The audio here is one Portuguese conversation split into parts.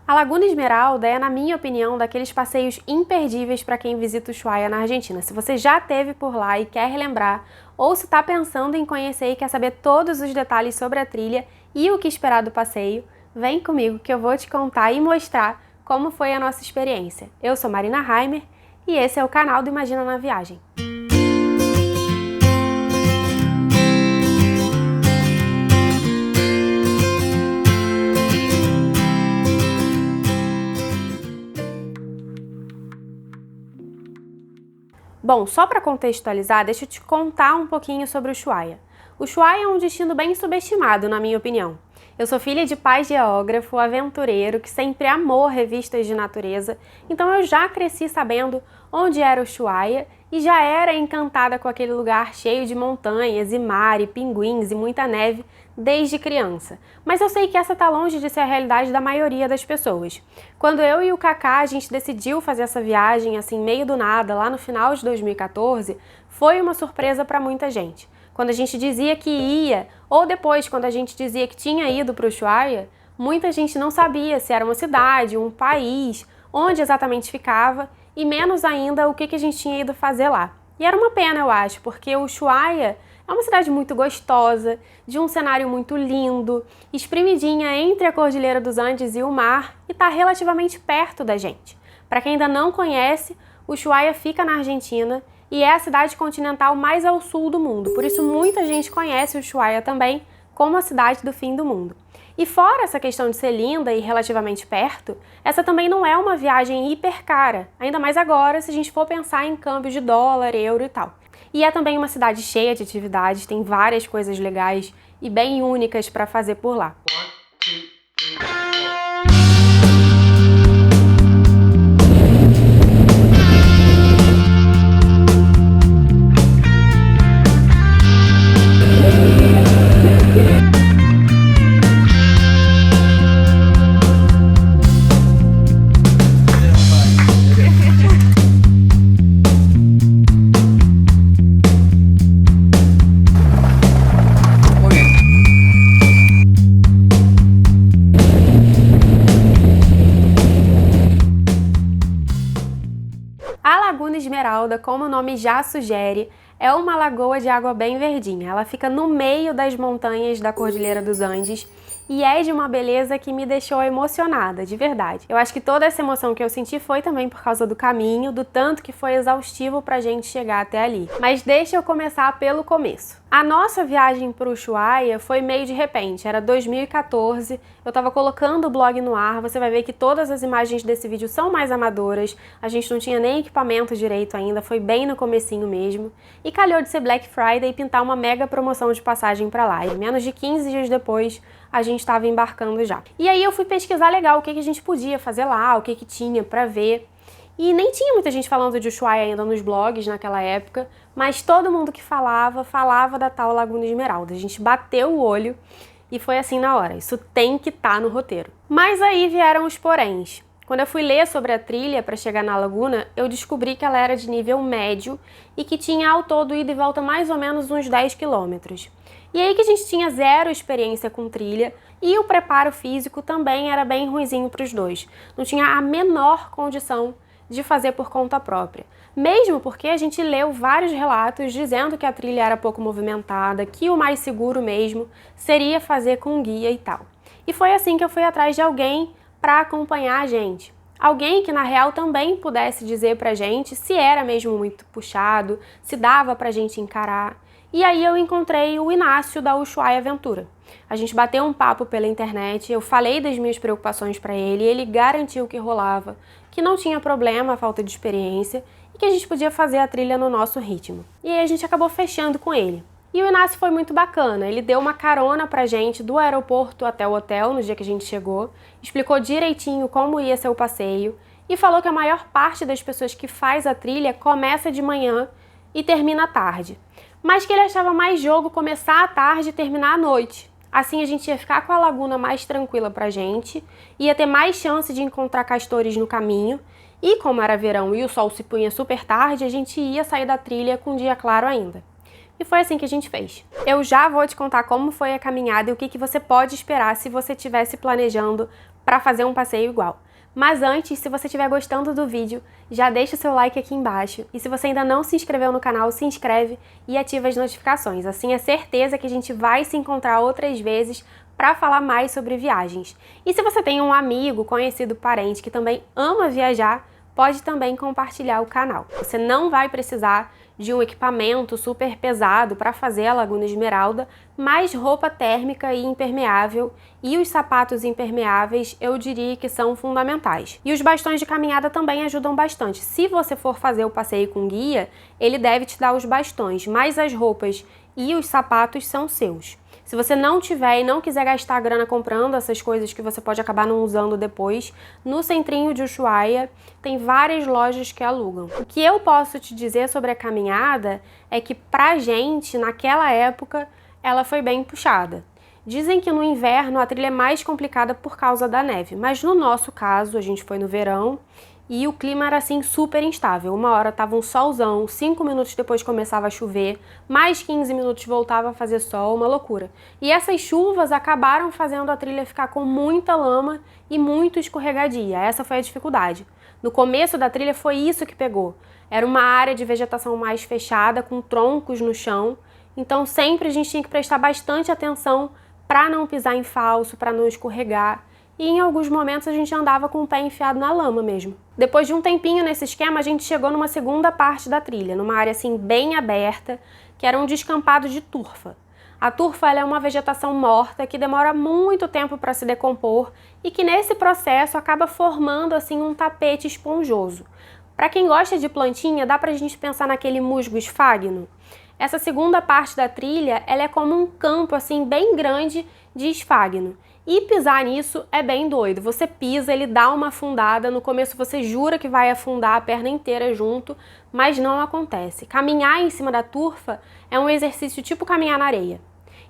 A Laguna Esmeralda é, na minha opinião, daqueles passeios imperdíveis para quem visita o Ushuaia na Argentina. Se você já esteve por lá e quer relembrar, ou se está pensando em conhecer e quer saber todos os detalhes sobre a trilha e o que esperar do passeio, vem comigo que eu vou te contar e mostrar como foi a nossa experiência. Eu sou Marina Heimer e esse é o canal do Imagina na Viagem. Bom, só para contextualizar, deixa eu te contar um pouquinho sobre o Ushuaia. O Ushuaia é um destino bem subestimado, na minha opinião. Eu sou filha de pai geógrafo, aventureiro, que sempre amou revistas de natureza, então eu já cresci sabendo onde era o Ushuaia e já era encantada com aquele lugar cheio de montanhas e mar e pinguins e muita neve desde criança. Mas eu sei que essa tá longe de ser a realidade da maioria das pessoas. Quando eu e o Kaká a gente decidiu fazer essa viagem assim meio do nada, lá no final de 2014, foi uma surpresa para muita gente. Quando a gente dizia que ia, ou depois quando a gente dizia que tinha ido para o Ushuaia, muita gente não sabia se era uma cidade, um país, onde exatamente ficava e menos ainda o que a gente tinha ido fazer lá. E era uma pena, eu acho, porque o Ushuaia é uma cidade muito gostosa, de um cenário muito lindo, espremidinha entre a Cordilheira dos Andes e o mar e está relativamente perto da gente. Para quem ainda não conhece, o Ushuaia fica na Argentina e é a cidade continental mais ao sul do mundo, por isso muita gente conhece o Ushuaia também como a cidade do fim do mundo. E fora essa questão de ser linda e relativamente perto, essa também não é uma viagem hiper cara, ainda mais agora se a gente for pensar em câmbio de dólar, euro e tal. E é também uma cidade cheia de atividades, tem várias coisas legais e bem únicas para fazer por lá. A Laguna Esmeralda, como o nome já sugere, é uma lagoa de água bem verdinha. Ela fica no meio das montanhas da Cordilheira dos Andes e é de uma beleza que me deixou emocionada, de verdade. Eu acho que toda essa emoção que eu senti foi também por causa do caminho, do tanto que foi exaustivo pra gente chegar até ali. Mas deixa eu começar pelo começo. A nossa viagem para o Ushuaia foi meio de repente, era 2014, eu tava colocando o blog no ar, você vai ver que todas as imagens desse vídeo são mais amadoras, a gente não tinha nem equipamento direito ainda, foi bem no comecinho mesmo, e calhou de ser Black Friday e pintar uma mega promoção de passagem para lá, e menos de 15 dias depois a gente estava embarcando já. E aí eu fui pesquisar legal o que a gente podia fazer lá, o que tinha para ver. E nem tinha muita gente falando de Ushuaia ainda nos blogs naquela época, mas todo mundo que falava da tal Laguna Esmeralda. A gente bateu o olho e foi assim na hora, isso tem que estar no roteiro. Mas aí vieram os poréns. Quando eu fui ler sobre a trilha para chegar na laguna, eu descobri que ela era de nível médio e que tinha ao todo ida e volta mais ou menos uns 10 quilômetros. E aí que a gente tinha zero experiência com trilha e o preparo físico também era bem ruinzinho para os dois. Não tinha a menor condição de fazer por conta própria. Mesmo porque a gente leu vários relatos dizendo que a trilha era pouco movimentada, que o mais seguro mesmo seria fazer com guia e tal. E foi assim que eu fui atrás de alguém para acompanhar a gente. Alguém que na real também pudesse dizer pra gente se era mesmo muito puxado, se dava pra gente encarar. E aí eu encontrei o Inácio da Ushuaia Aventura. A gente bateu um papo pela internet, eu falei das minhas preocupações para ele e ele garantiu que rolava, que não tinha problema a falta de experiência e que a gente podia fazer a trilha no nosso ritmo. E aí a gente acabou fechando com ele. E o Inácio foi muito bacana, ele deu uma carona pra gente do aeroporto até o hotel no dia que a gente chegou, explicou direitinho como ia ser o passeio e falou que a maior parte das pessoas que faz a trilha começa de manhã e termina à tarde. Mas que ele achava mais jogo começar à tarde e terminar à noite. Assim a gente ia ficar com a laguna mais tranquila pra gente, ia ter mais chance de encontrar castores no caminho, e como era verão e o sol se punha super tarde, a gente ia sair da trilha com dia claro ainda. E foi assim que a gente fez. Eu já vou te contar como foi a caminhada e o que você pode esperar se você estivesse planejando para fazer um passeio igual. Mas antes, se você estiver gostando do vídeo, já deixa o seu like aqui embaixo. E se você ainda não se inscreveu no canal, se inscreve e ativa as notificações. Assim é certeza que a gente vai se encontrar outras vezes para falar mais sobre viagens. E se você tem um amigo, conhecido, parente que também ama viajar, pode também compartilhar o canal. Você não vai precisar de um equipamento super pesado para fazer a Laguna Esmeralda, mas roupa térmica e impermeável e os sapatos impermeáveis eu diria que são fundamentais. E os bastões de caminhada também ajudam bastante. Se você for fazer o passeio com guia, ele deve te dar os bastões, mas as roupas e os sapatos são seus. Se você não tiver e não quiser gastar grana comprando essas coisas que você pode acabar não usando depois, no centrinho de Ushuaia tem várias lojas que alugam. O que eu posso te dizer sobre a caminhada é que pra gente, naquela época, ela foi bem puxada. Dizem que no inverno a trilha é mais complicada por causa da neve, mas no nosso caso, a gente foi no verão, e o clima era assim super instável. Uma hora tava um solzão, 5 minutos depois começava a chover, mais 15 minutos voltava a fazer sol, uma loucura. E essas chuvas acabaram fazendo a trilha ficar com muita lama e muito escorregadia. Essa foi a dificuldade. No começo da trilha foi isso que pegou. Era uma área de vegetação mais fechada, com troncos no chão, então sempre a gente tinha que prestar bastante atenção para não pisar em falso, para não escorregar. E em alguns momentos a gente andava com o pé enfiado na lama mesmo. Depois de um tempinho nesse esquema, a gente chegou numa segunda parte da trilha, numa área assim bem aberta, que era um descampado de turfa. A turfa ela é uma vegetação morta que demora muito tempo para se decompor e que nesse processo acaba formando assim um tapete esponjoso. Para quem gosta de plantinha, dá pra gente pensar naquele musgo esfagno? Essa segunda parte da trilha, ela é como um campo assim bem grande de esfagno. E pisar nisso é bem doido. Você pisa, ele dá uma afundada, no começo você jura que vai afundar a perna inteira junto, mas não acontece. Caminhar em cima da turfa é um exercício tipo caminhar na areia.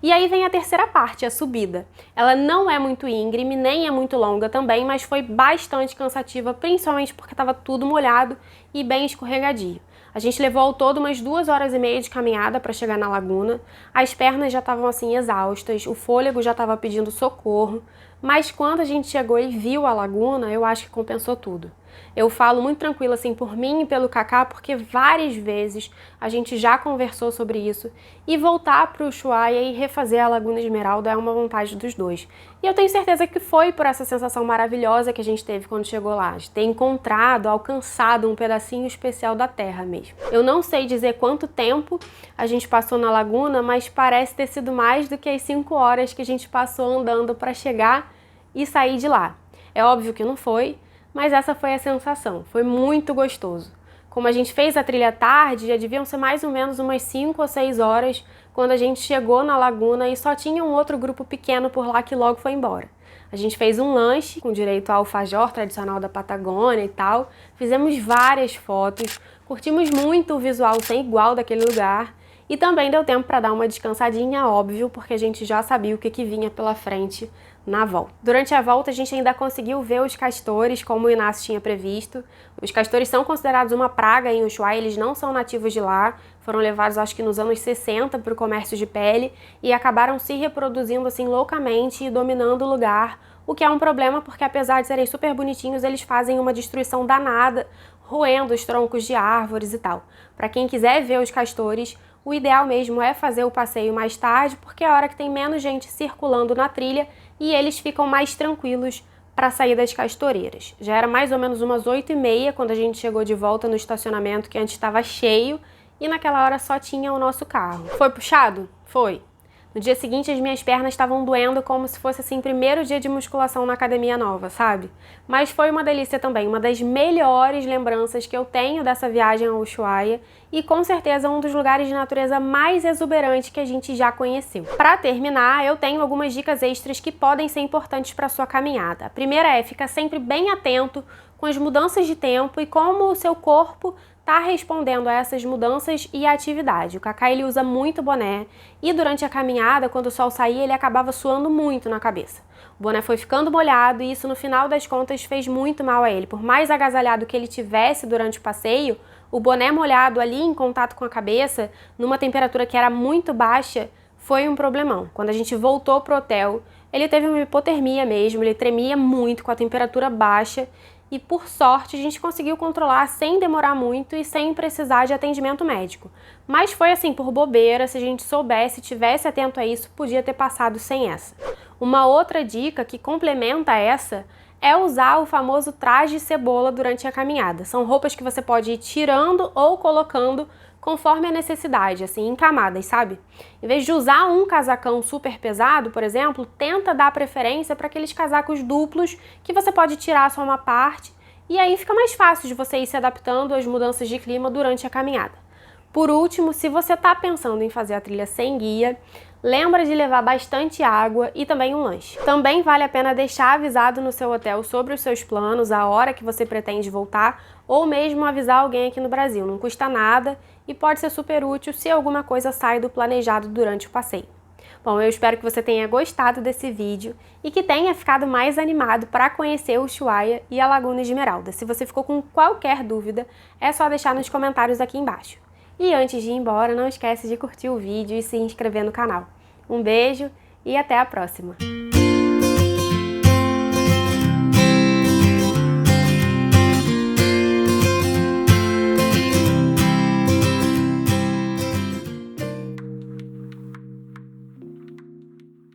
E aí vem a terceira parte, a subida. Ela não é muito íngreme, nem é muito longa também, mas foi bastante cansativa, principalmente porque estava tudo molhado e bem escorregadio. A gente levou ao todo umas 2 horas e meia de caminhada para chegar na laguna. As pernas já estavam assim exaustas, o fôlego já estava pedindo socorro, mas quando a gente chegou e viu a laguna, eu acho que compensou tudo. Eu falo muito tranquilo assim por mim e pelo Kaká, porque várias vezes a gente já conversou sobre isso, e voltar para o Ushuaia e refazer a Laguna Esmeralda é uma vontade dos dois. E eu tenho certeza que foi por essa sensação maravilhosa que a gente teve quando chegou lá, de ter encontrado, alcançado um pedacinho especial da terra mesmo. Eu não sei dizer quanto tempo a gente passou na laguna, mas parece ter sido mais do que as 5 horas que a gente passou andando para chegar e sair de lá. É óbvio que não foi, mas essa foi a sensação, foi muito gostoso. Como a gente fez a trilha tarde, já deviam ser mais ou menos umas 5 ou 6 horas quando a gente chegou na laguna e só tinha um outro grupo pequeno por lá que logo foi embora. A gente fez um lanche com direito ao alfajor tradicional da Patagônia e tal, fizemos várias fotos, curtimos muito o visual sem igual daquele lugar e também deu tempo para dar uma descansadinha, óbvio, porque a gente já sabia o que vinha pela frente na volta. Durante a volta a gente ainda conseguiu ver os castores, como o Inácio tinha previsto. Os castores são considerados uma praga em Ushuaia, eles não são nativos de lá, foram levados acho que nos anos 60 para o comércio de pele e acabaram se reproduzindo assim loucamente e dominando o lugar, o que é um problema porque apesar de serem super bonitinhos, eles fazem uma destruição danada, roendo os troncos de árvores e tal. Para quem quiser ver os castores, o ideal mesmo é fazer o passeio mais tarde, porque é a hora que tem menos gente circulando na trilha e eles ficam mais tranquilos para sair das castoreiras. Já era mais ou menos umas 8h30 quando a gente chegou de volta no estacionamento, que antes estava cheio, e naquela hora só tinha o nosso carro. Foi puxado? Foi. No dia seguinte, as minhas pernas estavam doendo como se fosse assim, primeiro dia de musculação na academia nova, sabe? Mas foi uma delícia também, uma das melhores lembranças que eu tenho dessa viagem ao Ushuaia e com certeza um dos lugares de natureza mais exuberante que a gente já conheceu. Para terminar, eu tenho algumas dicas extras que podem ser importantes para sua caminhada. A primeira é ficar sempre bem atento com as mudanças de tempo e como o seu corpo tá respondendo a essas mudanças e a atividade. O Kaká ele usa muito boné e durante a caminhada, quando o sol saía, ele acabava suando muito na cabeça. O boné foi ficando molhado e isso no final das contas fez muito mal a ele. Por mais agasalhado que ele tivesse durante o passeio, o boné molhado ali em contato com a cabeça, numa temperatura que era muito baixa, foi um problemão. Quando a gente voltou pro hotel, ele teve uma hipotermia mesmo, ele tremia muito com a temperatura baixa e, por sorte, a gente conseguiu controlar sem demorar muito e sem precisar de atendimento médico. Mas foi assim, por bobeira, se a gente soubesse, tivesse atento a isso, podia ter passado sem essa. Uma outra dica que complementa essa é usar o famoso traje cebola durante a caminhada. São roupas que você pode ir tirando ou colocando conforme a necessidade, assim, em camadas, sabe? Em vez de usar um casacão super pesado, por exemplo, tenta dar preferência para aqueles casacos duplos que você pode tirar só uma parte e aí fica mais fácil de você ir se adaptando às mudanças de clima durante a caminhada. Por último, se você está pensando em fazer a trilha sem guia, lembra de levar bastante água e também um lanche. Também vale a pena deixar avisado no seu hotel sobre os seus planos, a hora que você pretende voltar, ou mesmo avisar alguém aqui no Brasil. Não custa nada e pode ser super útil se alguma coisa sai do planejado durante o passeio. Bom, eu espero que você tenha gostado desse vídeo e que tenha ficado mais animado para conhecer o Ushuaia e a Laguna Esmeralda. Se você ficou com qualquer dúvida, é só deixar nos comentários aqui embaixo. E antes de ir embora, não esquece de curtir o vídeo e se inscrever no canal. Um beijo e até a próxima!